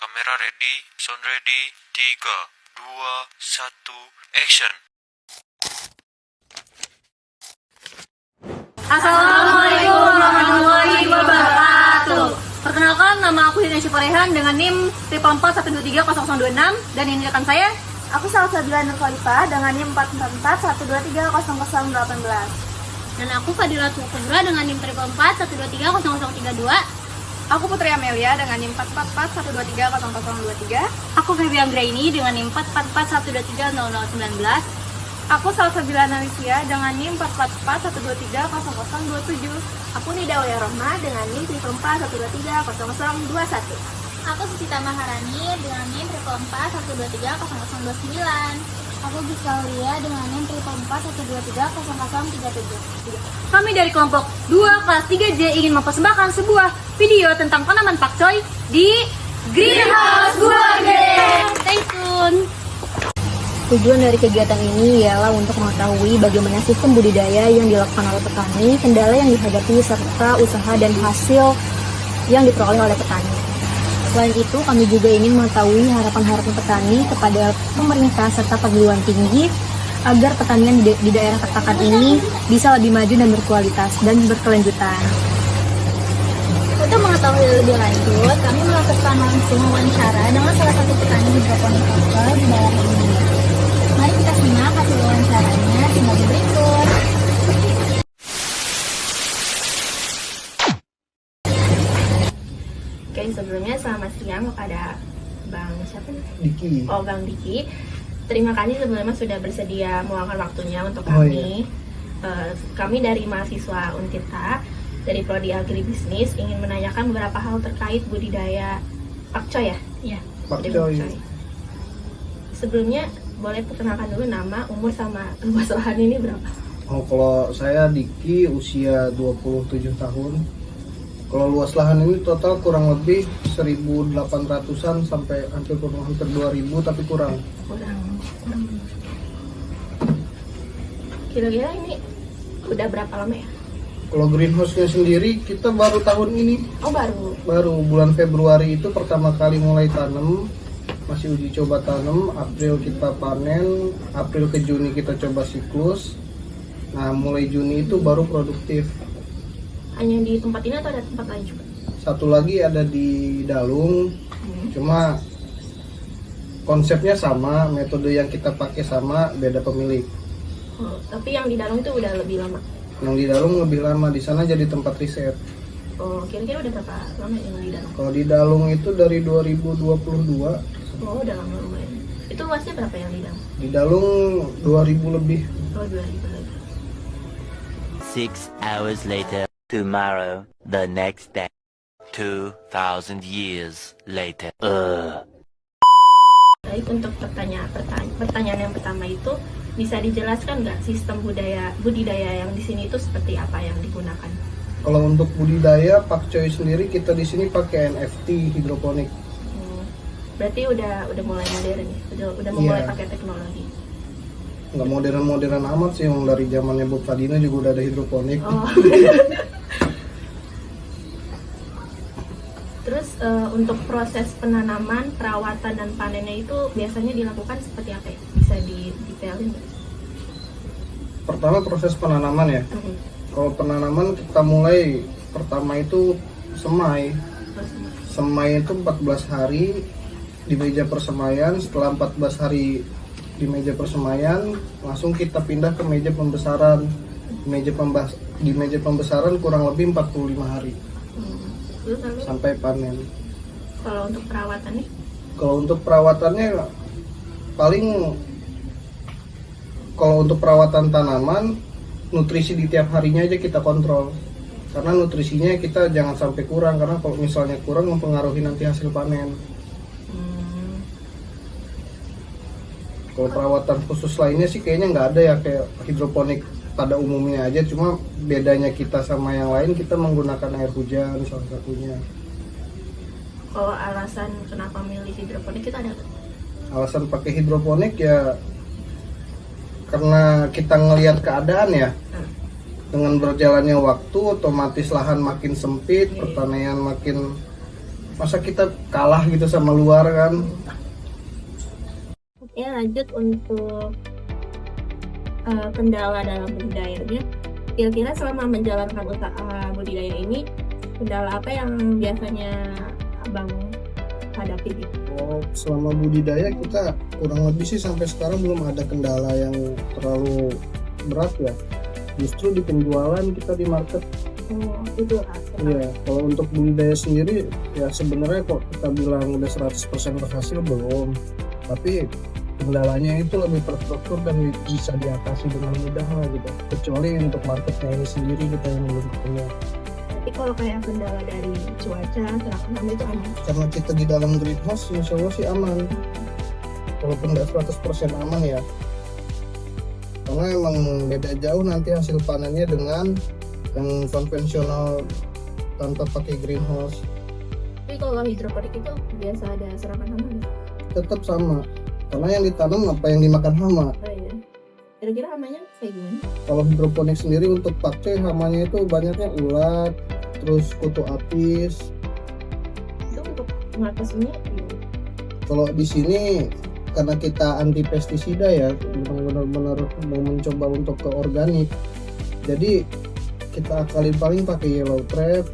Kamera ready, sound ready, 3, 2, 1, action. Assalamualaikum warahmatullahi wabarakatuh. Perkenalkan, nama aku Hina Syufarehan dengan NIM 441230026 dan ini rekan saya. Aku Salsabila Nurkhalifah dengan NIM 444123018. Dan aku Fadila Kubra dengan NIM 441230032. Aku Putri Amelia dengan NIM 44412300023. Aku Feby Anggraini dengan NIM 44412300019. Aku Salsabila Nalisia dengan NIM 44412300027. Aku Nidawaya Rohma dengan NIM 441230021. Aku Susita Maharani dengan NIM 444123029. Aku Giskalia dengan NIM 44412300037. Kami dari kelompok 2 kelas 3J ingin mempersembahkan sebuah video tentang tanaman pakcoy di Greenhouse Buah Gede. Stay tune. Tujuan dari kegiatan ini ialah untuk mengetahui bagaimana sistem budidaya yang dilakukan oleh petani, kendala yang dihadapi, serta usaha dan hasil yang diperoleh oleh petani. Selain itu, kami juga ingin mengetahui harapan-harapan petani kepada pemerintah serta perguruan tinggi agar pertanian di daerah Ketakan ini bisa lebih maju dan berkualitas dan berkelanjutan. Untuk mengetahui lebih lanjut, kami melakukan langsung wawancara dengan salah satu petani hidroponik lokal di daerah ini. Mari kita simak hasil wawancaranya sebagai berikut. Oke, sebelumnya selamat siang kepada Bang siapa nih? Diki. Oh, Bang Diki. Terima kasih sebelumnya sudah bersedia meluangkan waktunya untuk kami. Kami dari mahasiswa Untirta dari Prodi Agribisnis ingin menanyakan beberapa hal terkait budidaya pakcoy ya? Iya. Pakcoy. Sebelumnya boleh perkenalkan dulu nama, umur sama luas lahan ini berapa? Oh, kalau saya Diki usia 27 tahun. Kalau luas lahan ini total kurang lebih 1.800-an sampai hampir 2.000 tapi kurang. Kira-kira ini udah berapa lama ya? Kalau greenhouse-nya sendiri kita baru tahun ini. Oh, baru. Baru bulan Februari itu pertama kali mulai tanam. Masih uji coba tanam, April kita panen, April ke Juni kita coba siklus. Nah, mulai Juni itu baru produktif. Hanya di tempat ini atau ada tempat lain juga? Satu lagi ada di Dalung, cuma konsepnya sama, metode yang kita pakai sama, beda pemilik. Oh, tapi yang di Dalung itu udah lebih lama? Yang di Dalung lebih lama, di sana jadi tempat riset. Oh, kira-kira udah berapa lama yang di Dalung? Kalau di Dalung itu dari 2022. Oh, udah lama lumayan. Itu luasnya berapa yang di Dalung? Di Dalung 2000 lebih. Oh, 2000 lagi. 6 hours later. Tomorrow, the next day. 2,000 years later. Baik, untuk pertanyaan yang pertama itu bisa dijelaskan nggak sistem budidaya yang di sini itu seperti apa yang digunakan? Kalau untuk budidaya pakcoy sendiri kita di sini pakai NFT hidroponik. Berarti udah mulai modern ya, udah mulai Iya. pakai teknologi. Nggak modern-modern amat sih, yang dari zamannya Bu Fadina juga udah ada hidroponik. Oh. Terus untuk proses penanaman, perawatan dan panennya itu biasanya dilakukan seperti apa ya? Bisa didetailin nggak? Pertama proses penanaman ya. Kalau penanaman kita mulai pertama itu semai. Semai itu 14 hari di meja persemaian. Setelah 14 hari di meja persemaian, langsung kita pindah ke meja pembesaran. Di meja pembesaran kurang lebih 45 hari Terus lalu sampai panen. kalau untuk perawatannya? Kalau untuk perawatannya paling, kalau untuk perawatan tanaman, nutrisi di tiap harinya aja kita kontrol. Karena nutrisinya kita jangan sampai kurang, karena kalau misalnya kurang mempengaruhi nanti hasil panen. Kalau perawatan khusus lainnya sih kayaknya nggak ada ya, kayak hidroponik pada umumnya aja. Cuma bedanya kita sama yang lain, kita menggunakan air hujan salah satunya. Kalau alasan kenapa milih hidroponik kita ada nggak? Alasan pakai hidroponik ya karena kita ngelihat keadaan ya. Dengan berjalannya waktu otomatis lahan makin sempit, pertanian makin, masa kita kalah gitu sama luar kan. Oke, lanjut untuk kendala dalam budidayanya. Kira-kira selama menjalankan usaha budidaya ini, kendala apa yang biasanya Abang hadapi gitu? Oh, selama budidaya kita kurang lebih sih sampai sekarang belum ada kendala yang terlalu berat ya. Justru di penjualan kita di market. Oh, itu Iya, kalau untuk budidaya sendiri ya sebenarnya kok kita bilang udah 100% berhasil belum. Tapi kendalanya itu lebih terstruktur dan bisa diatasi dengan mudah lah gitu. Kecuali untuk marketnya ini sendiri kita yang belum ketemu. Tapi kalau kayak kendala dari cuaca, terang itu aman. Karena kita di dalam greenhouse, insya Allah sih aman. Walaupun nggak 100% aman ya. Karena emang beda jauh nanti hasil panennya dengan yang konvensional tanpa pakai greenhouse. Tapi kalau hidroponik itu biasa ada serangan hama nggak? Tetap sama. Karena yang ditanam apa yang dimakan hama. Oh iya. Kira-kira hamanya kayak gimana? Kalau hidroponik sendiri untuk pakcoy hamanya itu banyaknya ulat, terus kutu apis. Itu untuk mengatasinya gimana? Kalau di sini karena kita anti pestisida ya, benar-benar mau mencoba untuk ke organik. Jadi kita paling pakai yellow trap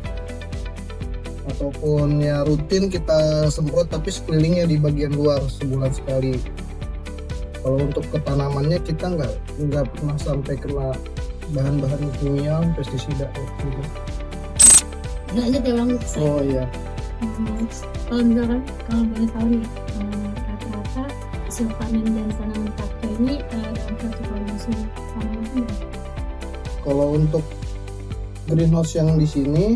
ataupun ya rutin kita semprot tapi sekelilingnya di bagian luar sebulan sekali. Kalau untuk ketanamannya kita nggak pernah sampai kena bahan-bahan kimia pestisida gitu. Lanjut ya Bang. Oh iya. Kalau misalkan kalau boleh tahu nih, rata-rata hasil panen dan tanaman pakcoy ini dalam satu kali musim panen itu berapa? Kalau untuk greenhouse yang di sini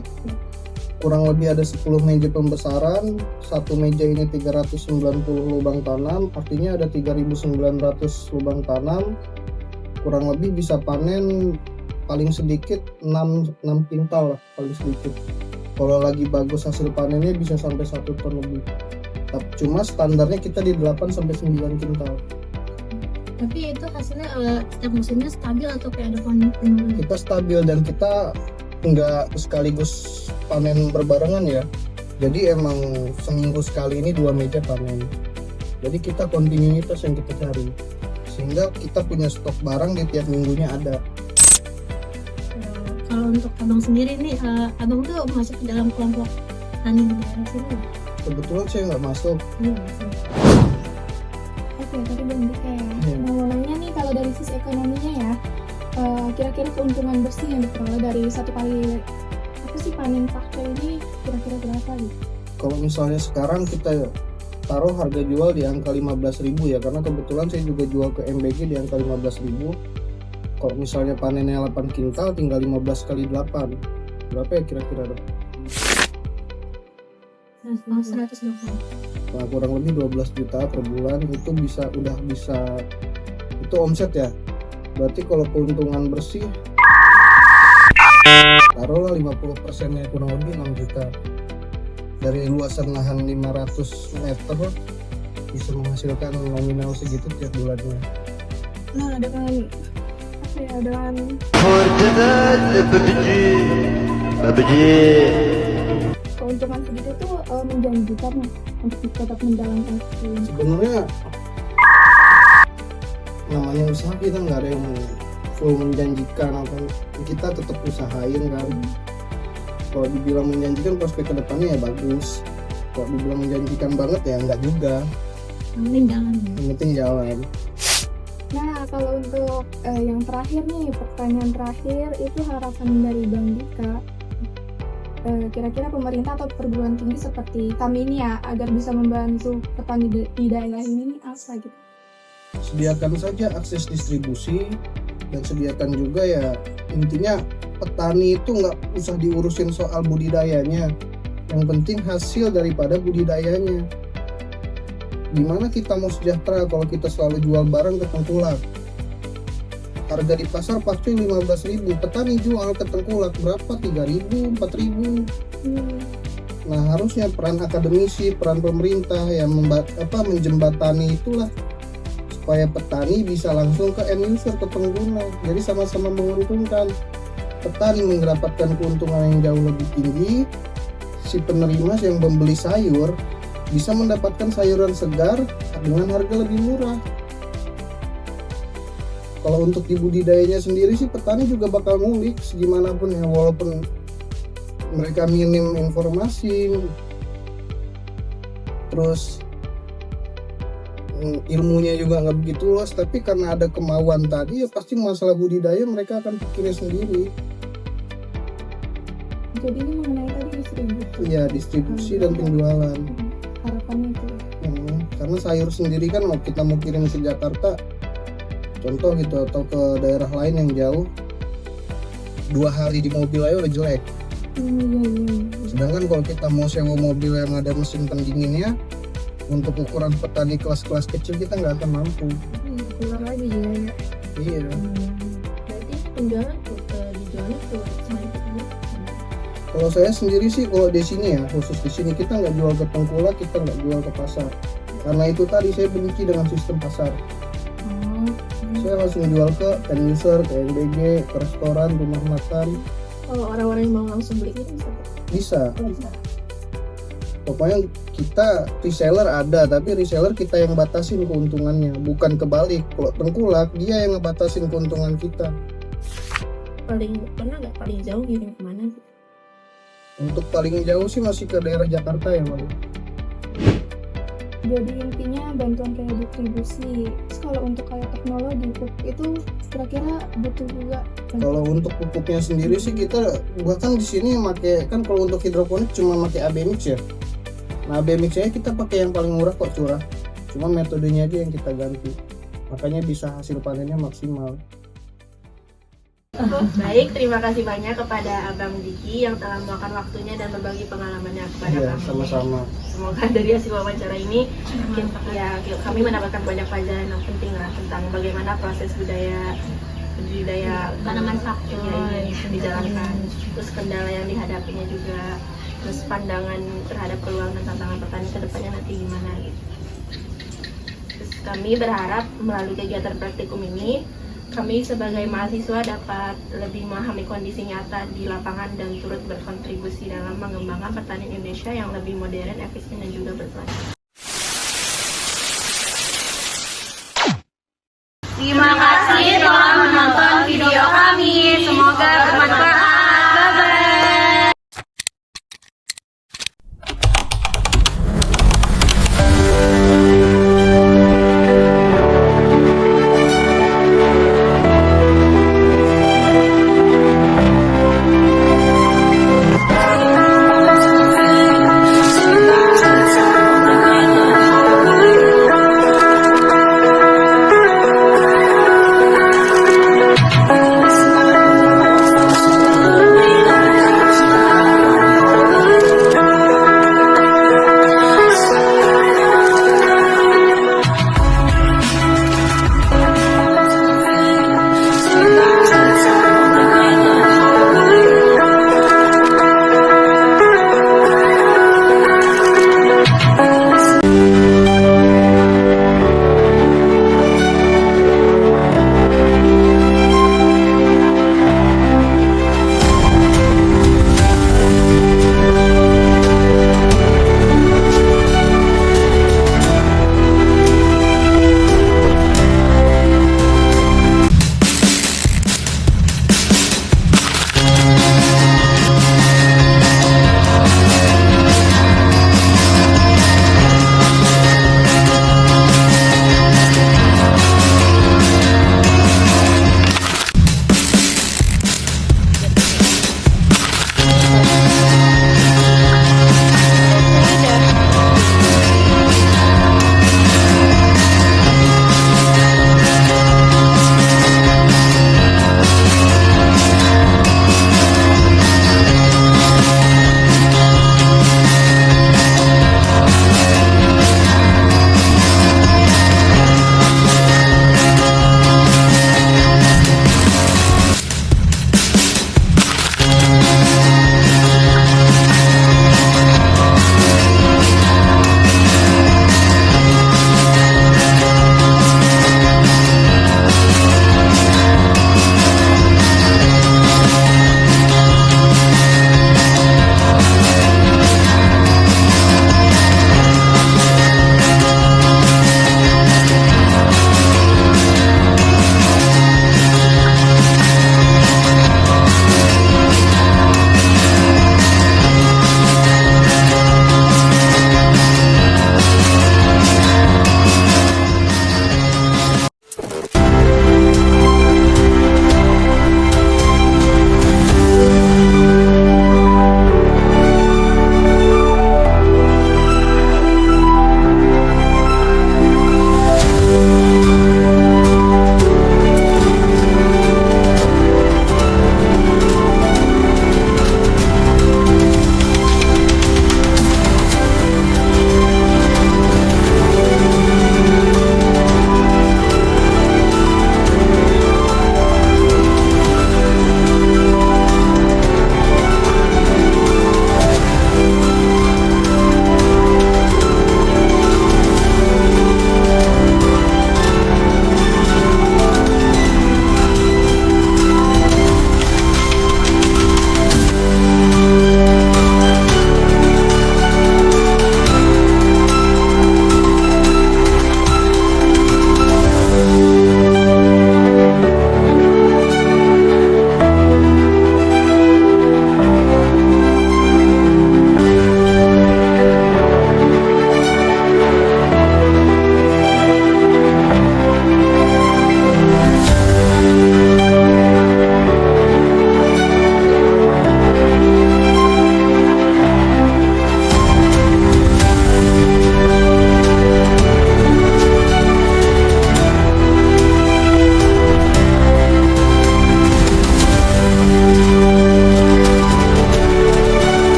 kurang lebih ada 10 meja pembesaran. Satu meja ini 390 lubang tanam, artinya ada 3.900 lubang tanam. Kurang lebih bisa panen paling sedikit 6 kintal lah paling sedikit. Kalau lagi bagus hasil panennya bisa sampai 1 ton lebih. Cuma standarnya kita di 8 sampai 9 kintal. Tapi itu hasilnya setiap musimnya stabil atau kayak ada penurunan? Kita stabil dan kita nggak sekaligus panen berbarengan ya. Jadi emang seminggu sekali ini 2 meja panen. Jadi kita kontinuitas yang kita cari. Sehingga kita punya stok barang di tiap minggunya ada. Kalau untuk abang sendiri nih, abang tuh masuk ke dalam kelompok tani di daerah sini nggak? Kebetulan saya nggak masuk. Iya, masuk. Oke, tadi belum ya. Iya. Mau nanya nih, kalau dari sisi ekonominya ya, kira-kira keuntungan bersih yang diperoleh dari satu kali apa sih panen pakcoy ini kira-kira berapa gitu? Kalau misalnya sekarang kita taruh harga jual di angka 15.000 ya, karena kebetulan saya juga jual ke MBG di angka 15.000. Kalau misalnya panennya 8 kintal tinggal 15 kali 8. Berapa ya kira-kira dong? 120. Nah, kurang lebih 12 juta per bulan itu udah bisa itu omset ya. Berarti kalau keuntungan bersih Taruhlah 50%-nya kurang lebih 6 juta. Dari luasan lahan 500 meter bisa menghasilkan nominal segitu tiap bulannya. Nah, dengan apa ya, dengan keuntungan segitu tuh menjanjikan ya untuk tetap menjalankan itu. Sebenarnya namanya usaha kita nggak ada yang full menjanjikan, apa kita tetap usahain kan. Kalau dibilang menjanjikan prospek kedepannya ya bagus, kalau dibilang menjanjikan banget ya nggak juga. Yang penting jalan. Nah, kalau untuk yang terakhir nih, pertanyaan terakhir itu harapan dari Bang Dika. Kira-kira pemerintah atau perguruan tinggi seperti kami ini ya, agar bisa membantu petani di daerah ini apa gitu? Sediakan saja akses distribusi dan sediakan juga ya, intinya petani itu nggak usah diurusin soal budidayanya, yang penting hasil daripada budidayanya. Gimana kita mau sejahtera kalau kita selalu jual barang ke tengkulak? Harga di pasar pakcoy 15.000, petani jual ke tengkulak berapa? 3.000, 4.000. Nah, harusnya peran akademisi, peran pemerintah yang menjembatani itulah supaya petani bisa langsung ke end user, ke pengguna. Jadi sama-sama menguntungkan. Petani mendapatkan keuntungan yang jauh lebih tinggi, si penerima yang membeli sayur bisa mendapatkan sayuran segar dengan harga lebih murah. Kalau untuk di budidayanya sendiri sih petani juga bakal ngulik segimanapun ya, walaupun mereka minim informasi, terus ilmunya juga nggak begitu luas, tapi karena ada kemauan tadi ya pasti masalah budidaya mereka akan pikirin sendiri. Jadi ini mengenai tadi distribusi. Iya, distribusi dan penjualan. Harapannya itu. Karena sayur sendiri kan kita mau kirim ke Jakarta, contoh gitu, atau ke daerah lain yang jauh, 2 hari di mobil aja udah jelek. Sedangkan kalau kita mau sewa mobil yang ada mesin pendinginnya, untuk ukuran petani kelas-kelas kecil kita nggak akan mampu. Keluar lagi ya. Iya. Berarti penjualan dijualnya ke selain petani. Kalau saya sendiri sih, kalau di sini ya, khusus di sini kita nggak jual ke tengkulak, kita nggak jual ke pasar. Karena itu tadi saya benci dengan sistem pasar. Saya langsung jual ke end user, ke NBG, ke restoran, rumah makan. Kalau orang-orang yang mau langsung beli itu bisa? Bisa. Pokoknya kita reseller ada, tapi reseller kita yang batasin keuntungannya, bukan kebalik. Kalau tengkulak dia yang ngebatasin keuntungan kita. Pernah nggak paling jauh kirim kemana? Untuk paling jauh sih masih ke daerah Jakarta ya, Bang. Jadi intinya bantuan kayak distribusi. Terus kalau untuk kayak teknologi pupuk itu kira-kira butuh juga. Kalau untuk pupuknya sendiri sih kita bahkan di sini pakai, kan kalau untuk hidroponik cuma pakai AB mix ya. Nah, AB mix-nya kita pakai yang paling murah kok, curah. Cuma metodenya aja yang kita ganti. Makanya bisa hasil panennya maksimal. Baik, terima kasih banyak kepada Abang Diki yang telah meluangkan waktunya dan berbagi pengalamannya kepada Iya, kami. sama-sama. Semoga dari hasil wawancara ini kami mendapatkan banyak pelajaran yang penting lah tentang bagaimana proses budidaya Tanaman pakcoy dijalankan, terus kendala yang dihadapinya juga, terus pandangan terhadap peluang dan tantangan petani ke depannya nanti gimana gitu. Terus kami berharap melalui kegiatan praktikum ini kami sebagai mahasiswa dapat lebih memahami kondisi nyata di lapangan dan turut berkontribusi dalam mengembangkan pertanian Indonesia yang lebih modern, efisien, dan juga berkelanjutan. Terima kasih.